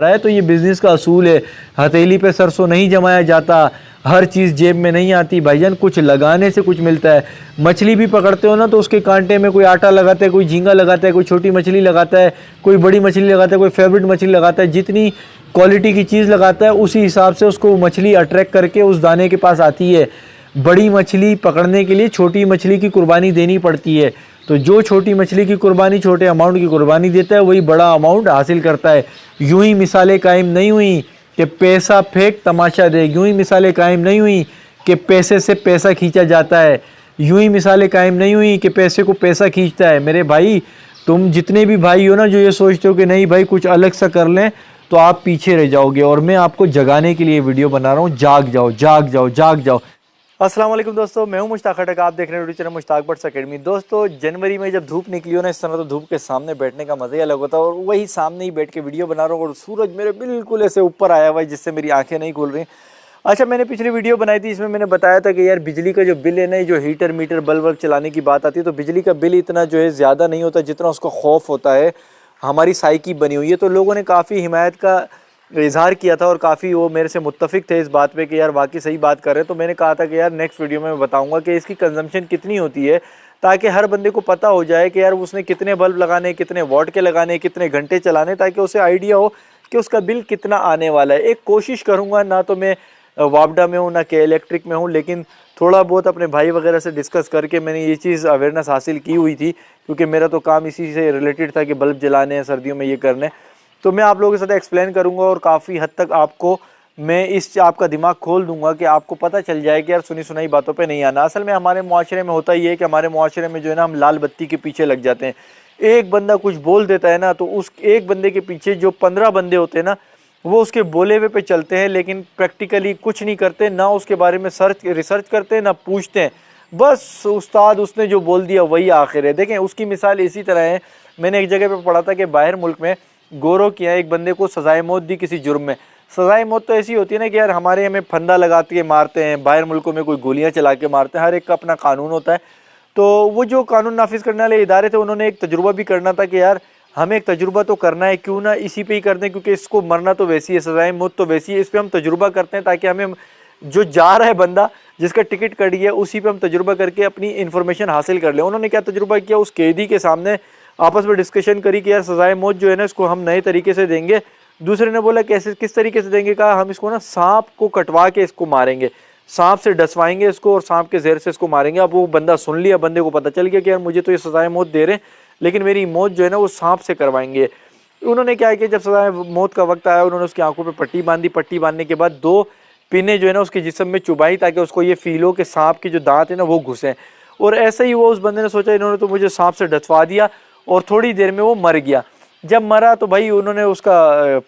रहा है। तो ये बिजनेस का असूल है, हथेली पे सरसों नहीं जमाया जाता, हर चीज़ जेब में नहीं आती भाईजान, कुछ लगाने से कुछ मिलता है। मछली भी पकड़ते हो ना तो उसके कांटे में कोई आटा लगाता है, कोई झींगा लगाता है, कोई छोटी मछली लगाता है, कोई बड़ी मछली लगाता है, कोई फेवरेट मछली लगाता है। जितनी क्वालिटी की चीज़ लगाता है उसी हिसाब से उसको मछली अट्रैक्ट करके उस दाने के पास आती है। बड़ी मछली पकड़ने के लिए छोटी मछली की कुर्बानी देनी पड़ती है। तो जो छोटी मछली की कुर्बानी, छोटे अमाउंट की कुर्बानी देता है, वही बड़ा अमाउंट हासिल करता है। यूं ही मिसालें कायम नहीं हुई कि पैसा फेंक तमाशा दे, यूं ही मिसालें कायम नहीं हुई कि पैसे से पैसा खींचा जाता है, यूं ही मिसालें कायम नहीं हुई कि पैसे को पैसा खींचता है। मेरे भाई, तुम जितने भी भाई हो ना जो ये सोचते हो कि नहीं भाई कुछ अलग सा कर लें, तो आप पीछे रह जाओगे। और मैं आपको जगाने के लिए वीडियो बना रहा हूँ। जाग जाओ, जाग जाओ, जाग जाओ। अस्सलाम वालेकुम दोस्तों, मैं हूं मुश्ताक खटक, आप देख रहे हैं YouTube channel Mushtaq Butts academy. दोस्तों, जनवरी में जब धूप निकली हो ना इस समय, तो धूप के सामने बैठने का मज़ा ही अलग होता है। और वही सामने ही बैठ के वीडियो बना रहा हूँ और सूरज मेरे बिल्कुल ऐसे ऊपर आया हुआ है जिससे मेरी आंखें नहीं खुल रही। अच्छा, मैंने पिछली वीडियो बनाई थी, इसमें मैंने बताया था कि यार बिजली का जो बिल है ना, जो हीटर मीटर बल्ब वल्ब चलाने की बात आती है, तो बिजली का बिल इतना जो है ज़्यादा नहीं होता जितना उसका खौफ होता है। हमारी साइकी बनी हुई है, तो लोगों ने काफ़ी हिमायत का इजहार किया था और काफ़ी वो मेरे से मुत्तफिक थे इस बात पे कि यार वाकई सही बात कर रहे हैं। तो मैंने कहा था कि यार नेक्स्ट वीडियो में मैं बताऊंगा कि इसकी कंजम्पशन कितनी होती है, ताकि हर बंदे को पता हो जाए कि यार उसने कितने बल्ब लगाने, कितने वॉट के लगाने, कितने घंटे चलाने, ताकि उसे आइडिया हो कि उसका बिल कितना आने वाला है। एक कोशिश करूँगा, ना तो मैं वापडा में हूँ ना कि इलेक्ट्रिक में हूँ, लेकिन थोड़ा बहुत अपने भाई वगैरह से डिस्कस करके मैंने ये चीज़ अवेयरनेस हासिल की हुई थी, क्योंकि मेरा तो काम इसी से रिलेटेड था कि बल्ब जलाने हैं सर्दियों में, ये करने। तो मैं आप लोगों के साथ एक्सप्लेन करूंगा और काफ़ी हद तक आपको मैं इस आपका दिमाग खोल दूंगा कि आपको पता चल जाए कि यार सुनी सुनाई बातों पे नहीं आना। असल में हमारे मुआशरे में होता ही है कि हमारे मुआशरे में जो है ना, हम लाल बत्ती के पीछे लग जाते हैं। एक बंदा कुछ बोल देता है ना, तो उस एक बंदे के पीछे जो 15 बंदे होते हैं ना, वो उसके बोले हुए पे चलते हैं, लेकिन प्रैक्टिकली कुछ नहीं करते, ना उसके बारे में रिसर्च करते हैं, ना पूछते हैं। बस उस्ताद उसने जो बोल दिया वही आखिर है। देखें, उसकी मिसाल इसी तरह है। मैंने एक जगह पे पढ़ा था कि बाहर मुल्क में गोरों किया एक बंदे को सजाए मौत दी किसी जुर्म में। सजाए मौत तो ऐसी होती है ना कि यार हमारे हमें फंदा लगाते के मारते हैं, बाहर मुल्कों में कोई गोलियां चला के मारते हैं, हर एक का अपना कानून होता है। तो वो जो कानून नाफिज करने वाले इदारे थे, उन्होंने एक तजुर्बा भी करना था कि यार हमें एक तजुर्बा तो करना है, क्यों ना इसी पे ही कर दें, क्योंकि इसको मरना तो वैसी है, सजाए मौत तो वैसी है, इस पर हम तजुर्बा करते हैं ताकि हमें जो जा रहा है बंदा, जिसका टिकट कट गया, उसी पे हम तजुर्बा करके अपनी इन्फॉर्मेशन हासिल कर लें। उन्होंने क्या तजुर्बा किया, उस कैदी के सामने आपस में डिस्कशन करी कि यार सजाए मौत जो है ना, इसको हम नए तरीके से देंगे। दूसरे ने बोला कैसे, किस तरीके से देंगे? कहा हम इसको ना सांप को कटवा के इसको मारेंगे, सांप से डसवाएंगे इसको और सांप के जहर से इसको मारेंगे। अब वो बंदा सुन लिया, बंदे को पता चल गया कि यार मुझे तो ये सजाए मौत दे रहे हैं, लेकिन मेरी मौत जो है ना वो सांप से करवाएंगे। उन्होंने क्या किया, जब सजाए मौत का वक्त आया, उन्होंने उसकी आंखों पर पट्टी बांधी। पट्टी बांधने के बाद 2 पिने जो है ना उसके जिस्म में चुभाई, ताकि उसको ये फील हो कि सांप के जो दांत है ना वो घुसे। और ऐसा ही हुआ, उस बंदे ने सोचा इन्होंने तो मुझे सांप से डसवा दिया, और थोड़ी देर में वो मर गया। जब मरा तो भाई उन्होंने उसका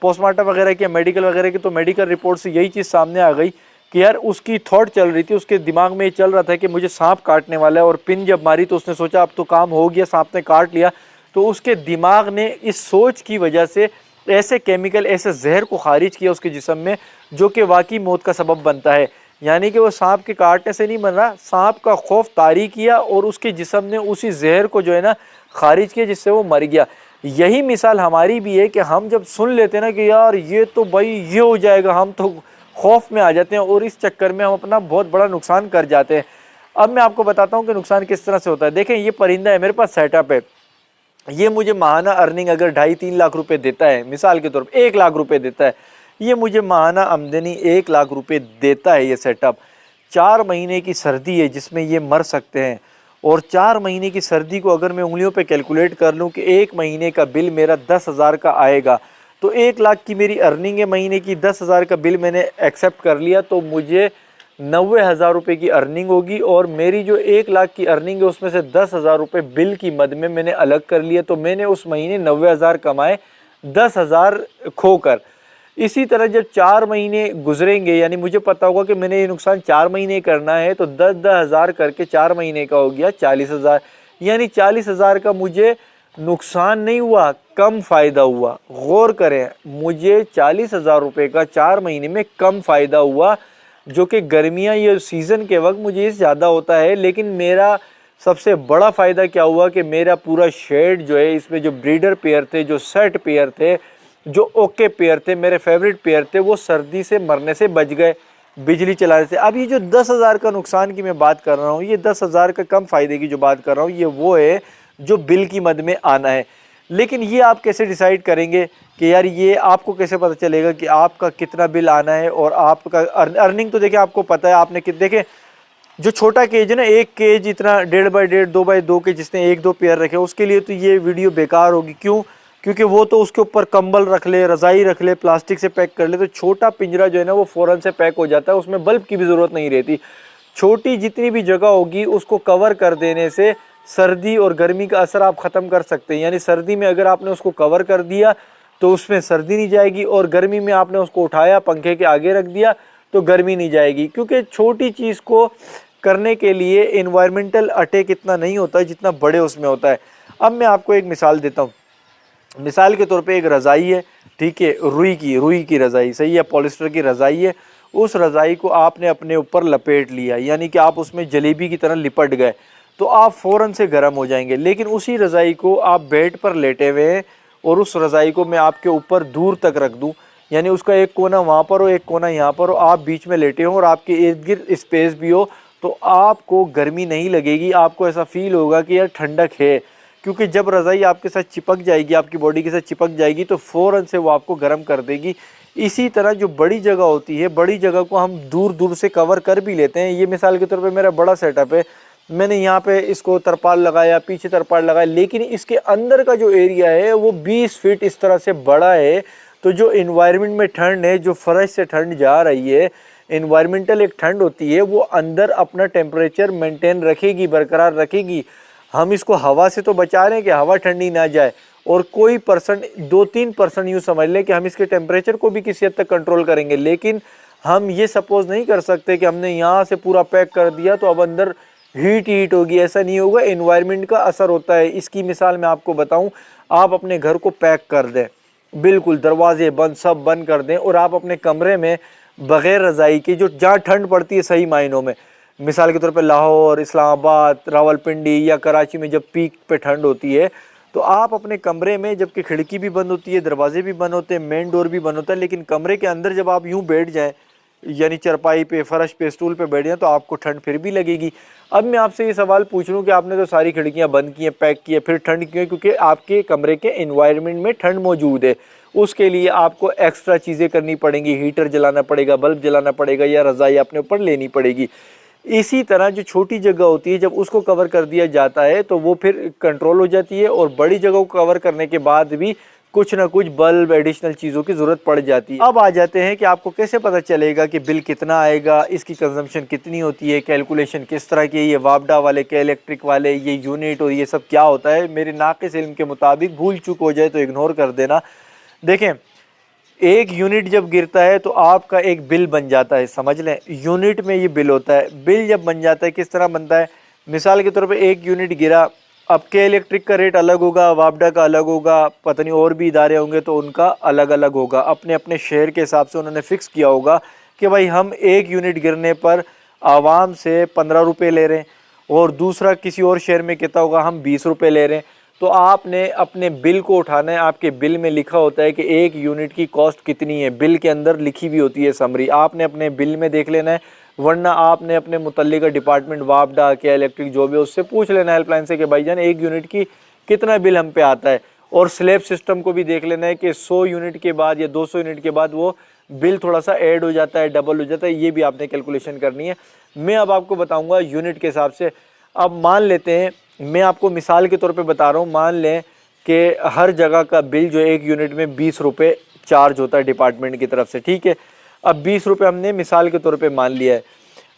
पोस्टमार्टम वगैरह किया, मेडिकल वगैरह की, तो मेडिकल रिपोर्ट से यही चीज़ सामने आ गई कि यार उसकी थॉट चल रही थी, उसके दिमाग में ये चल रहा था कि मुझे सांप काटने वाला है। और पिन जब मारी तो उसने सोचा अब तो काम हो गया, सांप ने काट लिया। तो उसके दिमाग ने इस सोच की वजह से ऐसे केमिकल, ऐसे जहर को खारिज किया उसके जिस्म में, जो कि वाकई मौत का सबब बनता है। यानी कि वो सांप के काटने से नहीं मर रहा, सांप का खौफ तारी किया और उसके जिस्म ने उसी जहर को जो है ना खारिज किया, जिससे वो मर गया। यही मिसाल हमारी भी है कि हम जब सुन लेते हैं ना कि यार ये तो भाई ये हो जाएगा, हम तो खौफ में आ जाते हैं और इस चक्कर में हम अपना बहुत बड़ा नुकसान कर जाते हैं। अब मैं आपको बताता हूँ कि नुकसान किस तरह से होता है। देखें, ये परिंदा है, मेरे पास सेटअप है, ये मुझे माहाना अर्निंग अगर 2.5-3 लाख रुपए देता है, मिसाल के तौर पर 1 लाख रुपए देता है, ये मुझे माहाना आमदनी 1 लाख रुपए देता है ये सेटअप। 4 महीने की सर्दी है जिसमें ये मर सकते हैं, और 4 महीने की सर्दी को अगर मैं उंगलियों पे कैलकुलेट कर लूँ कि 1 महीने का बिल मेरा 10,000 का आएगा, तो 1 लाख की मेरी अर्निंग है महीने की, 10,000 का बिल मैंने एक्सेप्ट कर लिया, तो मुझे 90,000 रुपये की अर्निंग होगी। और मेरी जो 1 लाख की अर्निंग है उसमें से 10,000 रुपये बिल की मद में मैंने अलग कर लिया, तो मैंने उस महीने 90,000 कमाए 10,000 खोकर। इसी तरह जब 4 महीने गुजरेंगे, यानी मुझे पता होगा कि मैंने ये नुकसान 4 महीने करना है, तो 10,000 करके 4 महीने का हो गया 40,000। यानी 40,000 का मुझे नुकसान नहीं हुआ, कम फ़ायदा हुआ। गौर करें, मुझे 40,000 रुपये का 4 महीने में कम फ़ायदा हुआ, जो कि गर्मियाँ ये सीज़न के वक्त मुझे ज़्यादा होता है। लेकिन मेरा सबसे बड़ा फ़ायदा क्या हुआ कि मेरा पूरा शेड जो है, इसमें जो ब्रीडर पेयर थे, जो सेट पेयर थे, जो ओके पेयर थे, मेरे फेवरेट पेयर थे, वो सर्दी से मरने से बच गए बिजली चलाने से। अब ये जो 10,000 का नुकसान की मैं बात कर रहा हूँ, ये 10,000 का कम फायदे की जो बात कर रहा हूँ, ये वो है जो बिल की मद में आना है। लेकिन ये आप कैसे डिसाइड करेंगे कि यार, ये आपको कैसे पता चलेगा कि आपका कितना बिल आना है और आपका अर्निंग? तो देखिए आपको पता है, आपने देखे जो छोटा केज है ना, एक केज इतना 1.5x1.5, 2x2 के, जिसने 1-2 पेयर रखे, उसके लिए तो ये वीडियो बेकार होगी। क्यों? क्योंकि वो तो उसके ऊपर कंबल रख ले, रज़ाई रख ले, प्लास्टिक से पैक कर ले, तो छोटा पिंजरा जो है ना वो फ़ौरन से पैक हो जाता है, उसमें बल्ब की भी ज़रूरत नहीं रहती। छोटी जितनी भी जगह होगी उसको कवर कर देने से सर्दी और गर्मी का असर आप ख़त्म कर सकते हैं। यानी सर्दी में अगर आपने उसको कवर कर दिया तो उसमें सर्दी नहीं जाएगी, और गर्मी में आपने उसको उठाया पंखे के आगे रख दिया तो गर्मी नहीं जाएगी। क्योंकि छोटी चीज़ को करने के लिए इन्वायरमेंटल अटैक इतना नहीं होता है जितना बड़े उसमें होता है। अब मैं आपको एक मिसाल देता हूँ। मिसाल के तौर पे एक रज़ाई है, ठीक है, रुई की रज़ाई, सही है, पॉलिस्टर की रज़ाई है। उस रज़ाई को आपने अपने ऊपर लपेट लिया, यानी कि आप उसमें जलेबी की तरह लिपट गए, तो आप फ़ौरन से गर्म हो जाएंगे। लेकिन उसी रज़ाई को आप बेड पर लेटे हुए हैं और उस रज़ाई को मैं आपके ऊपर दूर तक रख दूँ, यानी उसका एक कोना वहाँ पर हो, एक कोना यहाँ पर हो, आप बीच में लेटे हो और आपके इर्द गिर्द स्पेस भी हो, तो आपको गर्मी नहीं लगेगी। आपको ऐसा फील होगा कि यार ठंडक है, क्योंकि जब रज़ाई आपके साथ चिपक जाएगी, आपकी बॉडी के साथ चिपक जाएगी, तो फ़ौरन से वो आपको गर्म कर देगी। इसी तरह जो बड़ी जगह होती है, बड़ी जगह को हम दूर दूर से कवर कर भी लेते हैं। ये मिसाल के तौर पे मेरा बड़ा सेटअप है, मैंने यहाँ पे इसको तरपाल लगाया, पीछे तरपाल लगाया, लेकिन इसके अंदर का जो एरिया है वो 20 फीट इस तरह से बड़ा है। तो जो इन्वायरमेंट में ठंड है, जो फर्श से ठंड जा रही है, इन्वायरमेंटल एक ठंड होती है, वो अंदर अपना टेम्परेचर मेंटेन रखेगी, बरकरार रखेगी। हम इसको हवा से तो बचा रहे हैं कि हवा ठंडी ना जाए, और कोई परसेंट 2-3% यूँ समझ लें कि हम इसके टेम्परेचर को भी किसी हद तक कंट्रोल करेंगे। लेकिन हम ये सपोज नहीं कर सकते कि हमने यहाँ से पूरा पैक कर दिया तो अब अंदर हीट होगी, ऐसा नहीं होगा। इन्वायरमेंट का असर होता है। इसकी मिसाल मैं आपको बताऊँ, आप अपने घर को पैक कर दें, बिल्कुल दरवाजे बंद, सब बंद कर दें, और आप अपने कमरे में बग़ैर रज़ाई के, जो जहाँ ठंड पड़ती है सही मायनों में, मिसाल के तौर पे लाहौर, इस्लामाबाद, रावलपिंडी या कराची में जब पीक पे ठंड होती है, तो आप अपने कमरे में, जबकि खिड़की भी बंद होती है, दरवाजे भी बंद होते हैं, मेन डोर भी बंद होता है, लेकिन कमरे के अंदर जब आप यूँ बैठ जाएँ, यानी चरपाई पे, फर्श पे, स्टूल पे बैठ जाएँ, तो आपको ठंड फिर भी लगेगी। अब मैं आपसे ये सवाल पूछ लूँ कि आपने तो सारी खिड़कियाँ बंद की हैं, पैक की है, फिर ठंड क्यों है? क्योंकि आपके कमरे के इन्वायरमेंट में ठंड मौजूद है। उसके लिए आपको एक्स्ट्रा चीज़ें करनी पड़ेंगी, हीटर जलाना पड़ेगा, बल्ब जलाना पड़ेगा, या रज़ाई अपने ऊपर लेनी पड़ेगी। इसी तरह जो छोटी जगह होती है, जब उसको कवर कर दिया जाता है तो वो फिर कंट्रोल हो जाती है, और बड़ी जगह को कवर करने के बाद भी कुछ ना कुछ बल्ब, एडिशनल चीज़ों की ज़रूरत पड़ जाती है। अब आ जाते हैं कि आपको कैसे पता चलेगा कि बिल कितना आएगा, इसकी कंजम्पशन कितनी होती है, कैलकुलेशन किस तरह की है, ये वापडा वाले के, इलेक्ट्रिक वाले, ये यूनिट और ये सब क्या होता है। मेरे नाक़िस इल्म के मुताबिक भूल चूक हो जाए तो इग्नोर कर देना। देखें, एक यूनिट जब गिरता है तो आपका एक बिल बन जाता है, समझ लें, यूनिट में ये बिल होता है। बिल जब बन जाता है, किस तरह बनता है? मिसाल के तौर पे एक यूनिट गिरा, अब के इलेक्ट्रिक का रेट अलग होगा, वापडा का अलग होगा, पता नहीं और भी इदारे होंगे तो उनका अलग अलग होगा। अपने अपने शहर के हिसाब से उन्होंने फ़िक्स किया होगा कि भाई हम एक यूनिट गिरने पर आवाम से 15 रुपये ले रहे हैं, और दूसरा किसी और शहर में कहता होगा हम 20 रुपये ले रहे हैं। तो आपने अपने बिल को उठाना है। आपके बिल में लिखा होता है कि एक यूनिट की कॉस्ट कितनी है, बिल के अंदर लिखी हुई होती है समरी, आपने अपने बिल में देख लेना है, वरना आपने अपने मुतल्लिका डिपार्टमेंट, वापडा के, इलेक्ट्रिक, जो भी, उससे पूछ लेना हेल्पलाइन से कि भाईजान एक यूनिट की कितना बिल हम पे आता है। और स्लैब सिस्टम को भी देख लेना है कि 100 यूनिट के बाद या 200 यूनिट के बाद वो बिल थोड़ा सा ऐड हो जाता है, डबल हो जाता है, ये भी आपने कैलकुलेशन करनी है। मैं अब आपको बताऊँगा यूनिट के हिसाब से। अब मान लेते हैं, मैं आपको मिसाल के तौर पे बता रहा हूँ, मान लें कि हर जगह का बिल जो एक यूनिट में 20 रुपये चार्ज होता है डिपार्टमेंट की तरफ से, ठीक है। अब 20 रुपये हमने मिसाल के तौर पे मान लिया है।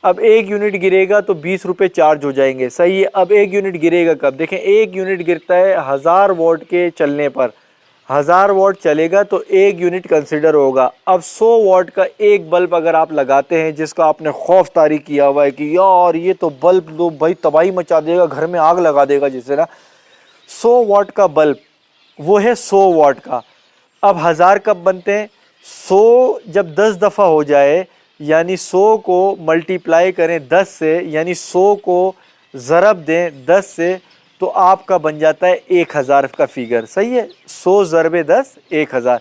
अब एक यूनिट गिरेगा तो 20 रुपये चार्ज हो जाएंगे, सही है। अब एक यूनिट गिरेगा कब? देखें, एक यूनिट गिरता है 1000 वॉट के चलने पर, 1000 वॉट चलेगा तो एक यूनिट कंसिडर होगा। अब 100 वॉट का एक बल्ब अगर आप लगाते हैं, जिसका आपने खौफ तारी किया हुआ है कि यार ये तो बल्ब तो भाई तबाही मचा देगा, घर में आग लगा देगा, जिससे ना 100 वॉट का बल्ब, वो है 100 वॉट का। अब 1000 कब बनते हैं? 100 जब 10 दफ़ा हो जाए, यानी 100 को मल्टीप्लाई करें 10 से, यानी 100 को ज़रब दें 10 से, तो आपका बन जाता है 1000 का फिगर, सही है। 100 ज़रबे 10, 1000।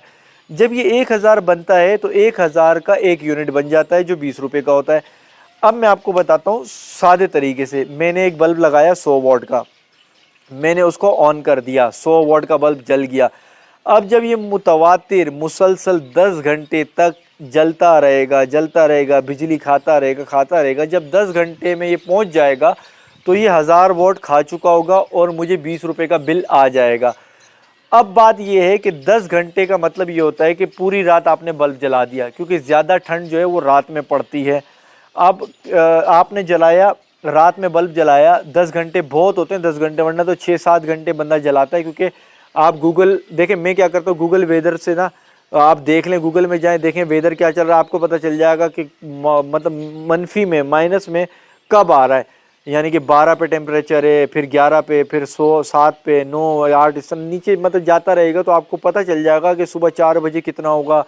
जब ये 1000 बनता है तो 1000 का एक यूनिट बन जाता है जो 20 रुपए का होता है। अब मैं आपको बताता हूँ सादे तरीके से। मैंने एक बल्ब लगाया 100 वॉट का, मैंने उसको ऑन कर दिया, 100 वॉट का बल्ब जल गया। अब जब ये मुतवातिर मुसलसल 10 घंटे तक जलता रहेगा, बिजली खाता रहेगा, जब 10 घंटे में ये पहुंच जाएगा तो ये 1000 वॉट खा चुका होगा और मुझे 20 रुपए का बिल आ जाएगा। अब बात ये है कि 10 घंटे का मतलब ये होता है कि पूरी रात आपने बल्ब जला दिया, क्योंकि ज़्यादा ठंड जो है वो रात में पड़ती है। अब आपने जलाया, रात में बल्ब जलाया, 10 घंटे बहुत होते हैं 10 घंटे, वरना तो 6-7 घंटे बंदा जलाता है। क्योंकि आप गूगल देखें, मैं क्या करता हूँ गूगल वेदर से ना, आप देख लें, गूगल में जाएं, देखें वेदर क्या चल रहा है, आपको पता चल जाएगा कि मतलब मनफी में, माइनस में कब आ रहा है। यानी कि 12 पे टेम्परेचर है, फिर 11 पे, फिर 7 पे, 9, 8 इस नीचे मतलब जाता रहेगा। तो आपको पता चल जाएगा कि सुबह 4 बजे कितना होगा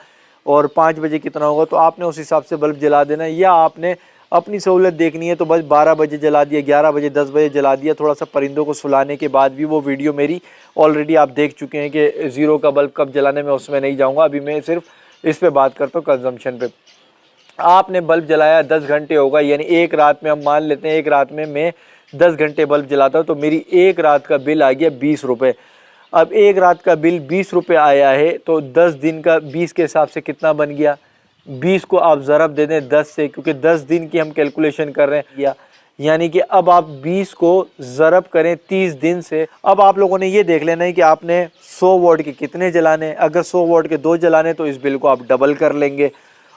और 5 बजे कितना होगा। तो आपने उस हिसाब से बल्ब जला देना है, या आपने अपनी सहूलत देखनी है तो बस 12 बजे जला दिया, 11 बजे, 10 बजे जला दिया। थोड़ा सा परिंदों को सुलाने के बाद भी, वो वीडियो मेरी ऑलरेडी आप देख चुके हैं कि ज़ीरो का बल्ब कब जलाने में, उसमें नहीं जाऊँगा। अभी मैं सिर्फ इस पे बात करता हूँ, कंजम्पशन पे। आपने बल्ब जलाया, 10 घंटे होगा, यानी एक रात में, हम मान लेते हैं एक रात में मैं 10 घंटे बल्ब जलाता हूँ, तो मेरी एक रात का बिल आ गया 20 रुपये। अब एक रात का बिल 20 रुपये आया है तो 10 दिन का 20 के हिसाब से कितना बन गया, 20 को आप ज़रब दे दें 10 से, क्योंकि 10 दिन की हम कैलकुलेशन कर रहे हैं, यानी कि अब आप 20 को ज़रब करें 30 दिन से। अब आप लोगों ने ये देख लेना है कि आपने 100 वॉट के कितने जलाने। अगर 100 वॉट के 2 जलाने तो इस बिल को आप डबल कर लेंगे।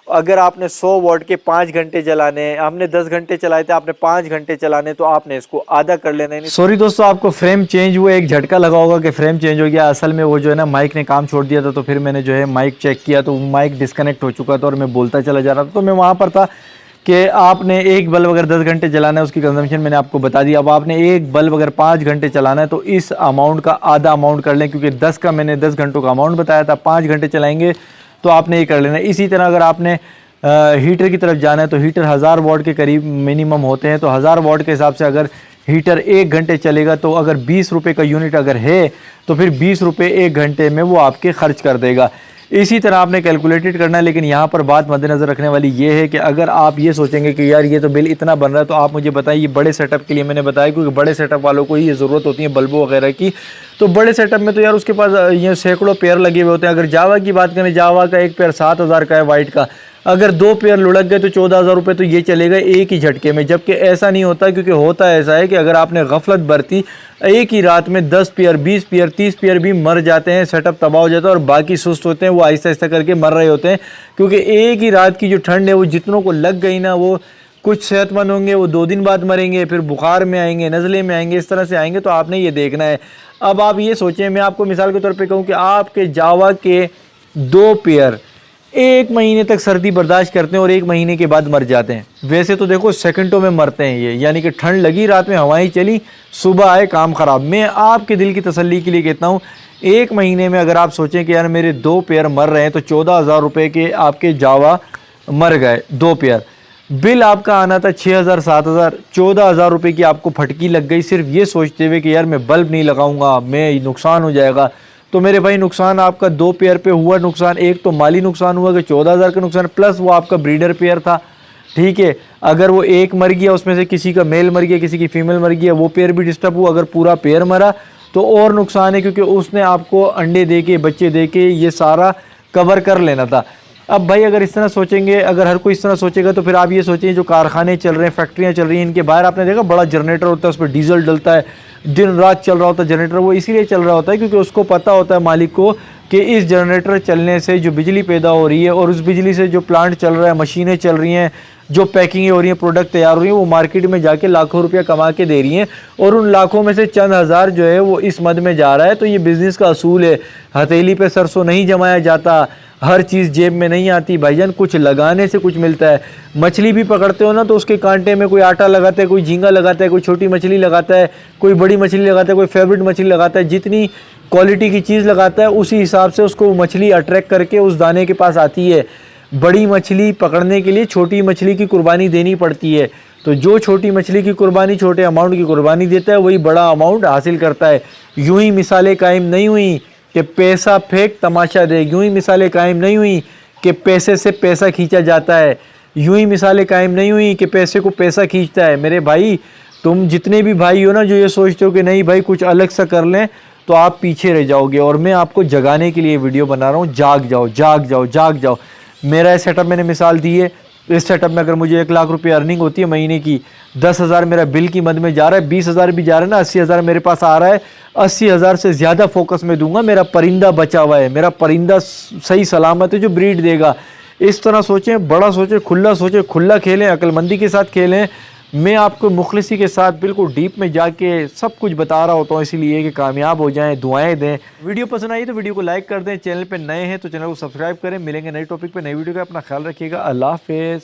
अगर आपने 100 वॉट के 5 घंटे चलाने, हमने 10 घंटे चलाए थे, आपने 5 घंटे चलाने, तो आपने इसको आधा कर लेना है। सॉरी दोस्तों, आपको फ्रेम चेंज हुआ, एक झटका लगा होगा कि फ्रेम चेंज हो गया। असल में वो जो है ना, माइक ने काम छोड़ दिया था, तो फिर मैंने जो है माइक चेक किया तो माइक डिस्कनेक्ट हो चुका था और मैं बोलता चला जा रहा था। तो मैं वहाँ पर था कि आपने एक बल्ब अगर 10 घंटे चलाना है, उसकी कंजम्पशन मैंने आपको बता दिया। अब आपने एक बल्ब अगर 5 घंटे चलाना है तो इस अमाउंट का आधा अमाउंट कर लें, क्योंकि 10 का मैंने 10 घंटों का अमाउंट बताया था, 5 घंटे चलाएंगे तो आपने ये कर लेना। इसी तरह अगर आपने हीटर की तरफ जाना है तो हीटर 1000 वॉट के करीब मिनिमम होते हैं, तो 1000 वॉट के हिसाब से अगर हीटर 1 घंटे चलेगा तो अगर 20 रुपये का यूनिट अगर है तो फिर 20 रुपये 1 घंटे में वो आपके खर्च कर देगा। इसी तरह आपने कैलकुलेटेड करना है। लेकिन यहाँ पर बात मद्देनज़र रखने वाली ये है कि अगर आप ये सोचेंगे कि यार ये तो बिल इतना बन रहा है, तो आप मुझे बताइए, बड़े सेटअप के लिए मैंने बताया, क्योंकि बड़े सेटअप वालों को ही ये ज़रूरत होती है बल्बों वगैरह की। तो बड़े सेटअप में तो यार उसके पास ये सैकड़ों पेयर लगे हुए होते हैं। अगर जावा की बात करें, जावा का एक पेयर 7000 का है वाइट का, अगर 2 पेयर लुढ़क गए तो 14,000 रुपये तो ये चलेगा एक ही झटके में। जबकि ऐसा नहीं होता, क्योंकि होता ऐसा है कि अगर आपने गफलत बरती, एक ही रात में 10 पेयर, 20 पेयर, 30 पेयर भी मर जाते हैं, सेटअप तबाह हो जाता है और बाकी सुस्त होते हैं, वो आहिस्ता आहिस्ता करके मर रहे होते हैं। क्योंकि एक ही रात की जो ठंड है वो जितनों को लग गई ना, वो कुछ सेहतमंद होंगे, वो 2 दिन बाद मरेंगे, फिर बुखार में आएंगे, नज़ले में आएंगे, इस तरह से आएंगे। तो आपने ये देखना है। अब आप ये सोचें, मैं आपको मिसाल के तौर पे कहूँ कि आपके जावा के 2 पेयर 1 महीने तक सर्दी बर्दाश्त करते हैं और 1 महीने के बाद मर जाते हैं। वैसे तो देखो सेकंडों में मरते हैं ये, यानी कि ठंड लगी, रात में हवाएं चली, सुबह आए, काम ख़राब। मैं आपके दिल की तसल्ली के लिए कहता हूँ, 1 महीने में अगर आप सोचें कि यार मेरे 2 पेयर मर रहे हैं तो 14,000 रुपये के आपके जावा मर गए 2 पेयर। बिल आपका आना था 6,000, 7,000, 14,000 रुपये की आपको फटकी लग गई, सिर्फ ये सोचते हुए कि यार मैं बल्ब नहीं लगाऊंगा, मैं नुकसान हो जाएगा। तो मेरे भाई नुकसान आपका 2 पेयर पे हुआ नुकसान। एक तो माली नुकसान हुआ कि 14,000 का नुकसान, प्लस वो आपका ब्रीडर पेयर था, ठीक है। अगर वो एक मर गया, उसमें से किसी का मेल मर गया, किसी की फीमेल मर गया, वो पेयर भी डिस्टर्ब हुआ। अगर पूरा पेयर मरा तो और नुकसान है, क्योंकि उसने आपको अंडे दे के, बच्चे दे के ये सारा कवर कर लेना था। अब भाई अगर इस तरह सोचेंगे, अगर हर कोई इस तरह सोचेगा, तो फिर आप ये सोचें जो कारखाने चल रहे हैं, फैक्ट्रियाँ चल रही हैं, इनके बाहर आपने देखा बड़ा जनरेटर होता है, उस पर डीजल डलता है, दिन रात चल रहा होता है जनरेटर। वो इसीलिए चल रहा होता है क्योंकि उसको पता होता है मालिक को कि इस जनरेटर चलने से जो बिजली पैदा हो रही है और उस बिजली से जो प्लांट चल रहा है, मशीनें चल रही हैं, जो पैकिंग हो रही है, प्रोडक्ट तैयार हो रही है, वो मार्केट में जाके लाखों रुपया कमा के दे रही हैं, और उन लाखों में से चंद हज़ार जो है वो इस मद में जा रहा है। तो ये बिज़नेस का असूल है, हथेली पे सरसों नहीं जमाया जाता, हर चीज़ जेब में नहीं आती भाईजान, कुछ लगाने से कुछ मिलता है। मछली भी पकड़ते हो ना तो उसके कांटे में कोई आटा लगाता है, कोई झींगा लगाता है, कोई छोटी मछली लगाता है, कोई बड़ी मछली लगाता है, कोई फेवरेट मछली लगाता है। जितनी क्वालिटी की चीज़ लगाता है उसी हिसाब से उसको मछली अट्रैक्ट करके उस दाने के पास आती है। बड़ी मछली पकड़ने के लिए छोटी मछली की कुर्बानी देनी पड़ती है। तो जो छोटी मछली की कुर्बानी, छोटे अमाउंट की कुर्बानी देता है, वही बड़ा अमाउंट हासिल करता है। यूं ही मिसालें कायम नहीं हुई कि पैसा फेंक तमाशा देख। यूं ही मिसालें कायम नहीं हुई कि पैसे से पैसा खींचा जाता है, यूं ही मिसालें कायम नहीं हुई कि पैसे को पैसा खींचता है। मेरे भाई, तुम जितने भी भाई हो ना जो ये सोचते हो कि नहीं भाई कुछ अलग सा कर लें, तो आप पीछे रह जाओगे। और मैं आपको जगाने के लिए वीडियो बना रहा हूँ। जाग जाओ, जाग जाओ, जाग जाओ। मेरा ये सेटअप मैंने मिसाल दी है। इस सेटअप में अगर मुझे 1 लाख रुपये अर्निंग होती है महीने की, 10,000 मेरा बिल की मद में जा रहा है, 20,000 भी जा रहा है ना, 80,000 मेरे पास आ रहा है। 80,000 से ज़्यादा फोकस में दूंगा। मेरा परिंदा बचा हुआ है, मेरा परिंदा सही सलामत है जो ब्रीड देगा। इस तरह सोचें, बड़ा सोचें, खुला खेलें, अक्लमंदी के साथ खेलें। मैं आपको मुखलिसी के साथ बिल्कुल डीप में जाके सब कुछ बता रहा होता हूँ, इसीलिए कि कामयाब हो जाएं, दुआएं दें। वीडियो पसंद आई तो वीडियो को लाइक कर दें, चैनल पे नए हैं तो चैनल को सब्सक्राइब करें। मिलेंगे नए टॉपिक पे, नई वीडियो का। अपना ख्याल रखिएगा। अल्लाह हाफिज़।